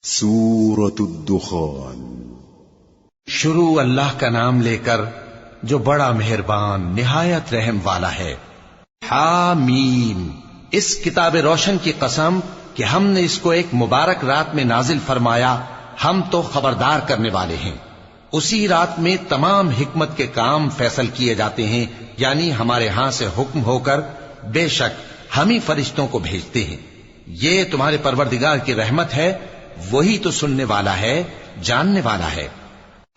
سورۃ الدخان۔ شروع اللہ کا نام لے کر جو بڑا مہربان نہایت رحم والا ہے۔ حامیم، اس کتاب روشن کی قسم کہ ہم نے اس کو ایک مبارک رات میں نازل فرمایا، ہم تو خبردار کرنے والے ہیں۔ اسی رات میں تمام حکمت کے کام فیصل کیے جاتے ہیں، یعنی ہمارے ہاں سے حکم ہو کر بے شک ہم ہی فرشتوں کو بھیجتے ہیں۔ یہ تمہارے پروردگار کی رحمت ہے، وہی تو سننے والا ہے، جاننے والا ہے۔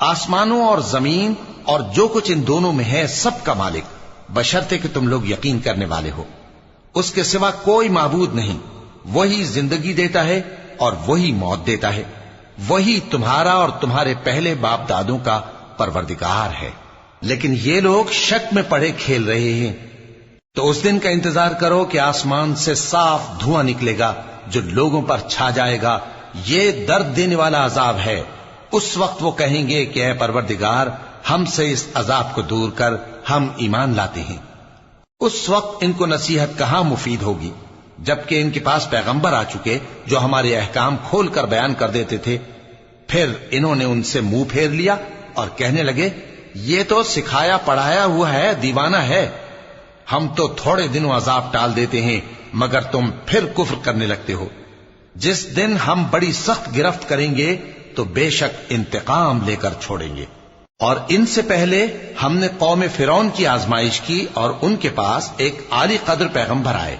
آسمانوں اور زمین اور جو کچھ ان دونوں میں ہے سب کا مالک، بشرطے کہ تم لوگ یقین کرنے والے ہو۔ اس کے سوا کوئی معبود نہیں، وہی زندگی دیتا ہے اور وہی موت دیتا ہے، وہی تمہارا اور تمہارے پہلے باپ دادوں کا پروردگار ہے۔ لیکن یہ لوگ شک میں پڑے کھیل رہے ہیں۔ تو اس دن کا انتظار کرو کہ آسمان سے صاف دھواں نکلے گا جو لوگوں پر چھا جائے گا، یہ درد دینے والا عذاب ہے۔ اس وقت وہ کہیں گے کہ اے پروردگار، ہم سے اس عذاب کو دور کر، ہم ایمان لاتے ہیں۔ اس وقت ان کو نصیحت کہاں مفید ہوگی، جبکہ ان کے پاس پیغمبر آ چکے جو ہمارے احکام کھول کر بیان کر دیتے تھے۔ پھر انہوں نے ان سے منہ پھیر لیا اور کہنے لگے، یہ تو سکھایا پڑھایا ہوا ہے، دیوانہ ہے۔ ہم تو تھوڑے دنوں عذاب ٹال دیتے ہیں مگر تم پھر کفر کرنے لگتے ہو۔ جس دن ہم بڑی سخت گرفت کریں گے تو بے شک انتقام لے کر چھوڑیں گے۔ اور ان سے پہلے ہم نے قوم فرعون کی آزمائش کی، اور ان کے پاس ایک عالی قدر پیغمبر آئے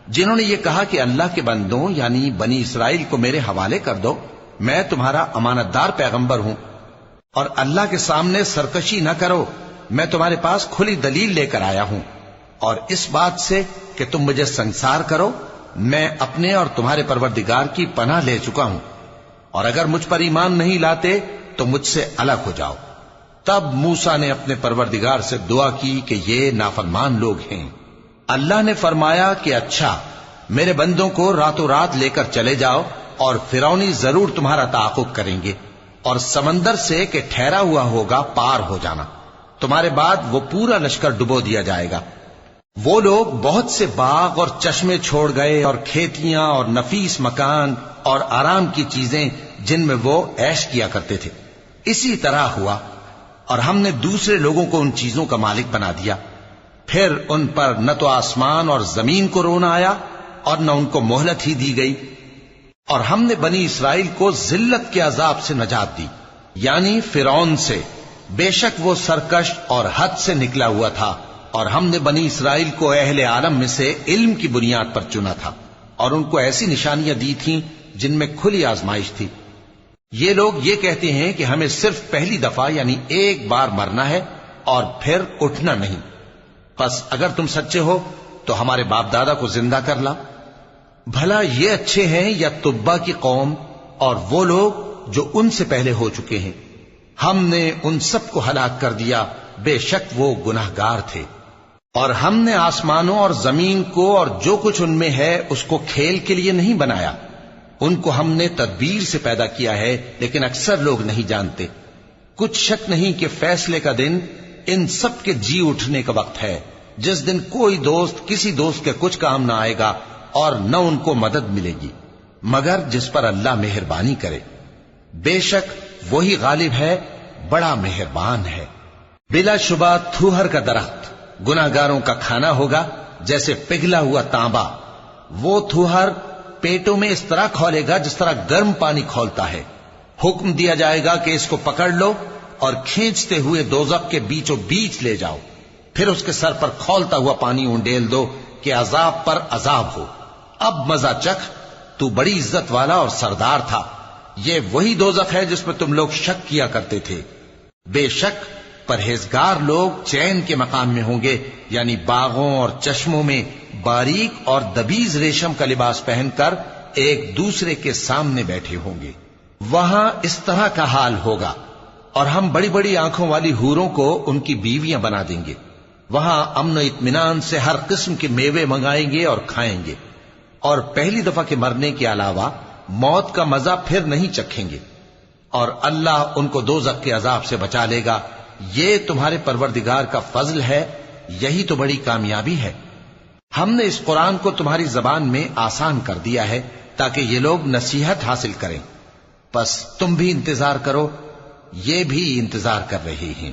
جنہوں نے یہ کہا کہ اللہ کے بندوں یعنی بنی اسرائیل کو میرے حوالے کر دو، میں تمہارا امانت دار پیغمبر ہوں، اور اللہ کے سامنے سرکشی نہ کرو، میں تمہارے پاس کھلی دلیل لے کر آیا ہوں۔ اور اس بات سے کہ تم مجھے سنسار کرو، میں اپنے اور تمہارے پروردگار کی پناہ لے چکا ہوں، اور اگر مجھ پر ایمان نہیں لاتے تو مجھ سے الگ ہو جاؤ۔ تب موسیٰ نے اپنے پروردگار سے دعا کی کہ یہ نافرمان لوگ ہیں۔ اللہ نے فرمایا کہ اچھا، میرے بندوں کو راتوں رات لے کر چلے جاؤ، اور فرعونی ضرور تمہارا تعاقب کریں گے، اور سمندر سے کہ ٹھہرا ہوا ہوگا پار ہو جانا، تمہارے بعد وہ پورا لشکر ڈبو دیا جائے گا۔ وہ لوگ بہت سے باغ اور چشمے چھوڑ گئے، اور کھیتیاں اور نفیس مکان اور آرام کی چیزیں جن میں وہ عیش کیا کرتے تھے۔ اسی طرح ہوا، اور ہم نے دوسرے لوگوں کو ان چیزوں کا مالک بنا دیا۔ پھر ان پر نہ تو آسمان اور زمین کو رونا آیا اور نہ ان کو مہلت ہی دی گئی۔ اور ہم نے بنی اسرائیل کو ذلت کے عذاب سے نجات دی، یعنی فرعون سے، بے شک وہ سرکش اور حد سے نکلا ہوا تھا۔ اور ہم نے بنی اسرائیل کو اہل عالم میں سے علم کی بنیاد پر چنا تھا، اور ان کو ایسی نشانیاں دی تھیں جن میں کھلی آزمائش تھی۔ یہ لوگ یہ کہتے ہیں کہ ہمیں صرف پہلی دفعہ یعنی ایک بار مرنا ہے اور پھر اٹھنا نہیں۔ پس اگر تم سچے ہو تو ہمارے باپ دادا کو زندہ کر لا۔ بھلا یہ اچھے ہیں یا تبا کی قوم اور وہ لوگ جو ان سے پہلے ہو چکے ہیں؟ ہم نے ان سب کو ہلاک کر دیا، بے شک وہ گناہگار تھے۔ اور ہم نے آسمانوں اور زمین کو اور جو کچھ ان میں ہے اس کو کھیل کے لیے نہیں بنایا، ان کو ہم نے تدبیر سے پیدا کیا ہے، لیکن اکثر لوگ نہیں جانتے۔ کچھ شک نہیں کہ فیصلے کا دن ان سب کے جی اٹھنے کا وقت ہے، جس دن کوئی دوست کسی دوست کے کچھ کام نہ آئے گا اور نہ ان کو مدد ملے گی، مگر جس پر اللہ مہربانی کرے۔ بے شک وہی غالب ہے، بڑا مہربان ہے۔ بلا شبہ تھوہر کا درخت گناہگاروں کا کھانا ہوگا، جیسے پگھلا ہوا تانبا۔ وہ تھوہر پیٹوں میں اس طرح کھولے گا جس طرح گرم پانی کھولتا ہے۔ حکم دیا جائے گا کہ اس کو پکڑ لو اور کھینچتے ہوئے دوزخ کے بیچوں بیچ لے جاؤ، پھر اس کے سر پر کھولتا ہوا پانی اونڈیل دو کہ عذاب پر عذاب ہو۔ اب مزہ چکھ، تو بڑی عزت والا اور سردار تھا۔ یہ وہی دوزخ ہے جس میں تم لوگ شک کیا کرتے تھے۔ بے شک پرہیزگار لوگ چین کے مقام میں ہوں گے، یعنی باغوں اور چشموں میں باریک اور دبیز ریشم کا لباس پہن کر ایک دوسرے کے سامنے بیٹھے ہوں گے۔ وہاں اس طرح کا حال ہوگا، اور ہم بڑی بڑی آنکھوں والی حوروں کو ان کی بیویاں بنا دیں گے۔ وہاں امن و اطمینان سے ہر قسم کے میوے منگائیں گے اور کھائیں گے، اور پہلی دفعہ کے مرنے کے علاوہ موت کا مزہ پھر نہیں چکھیں گے، اور اللہ ان کو دوزخ کے عذاب سے بچا لے گا۔ یہ تمہارے پروردگار کا فضل ہے، یہی تو بڑی کامیابی ہے۔ ہم نے اس قرآن کو تمہاری زبان میں آسان کر دیا ہے تاکہ یہ لوگ نصیحت حاصل کریں۔ بس تم بھی انتظار کرو، یہ بھی انتظار کر رہی ہیں۔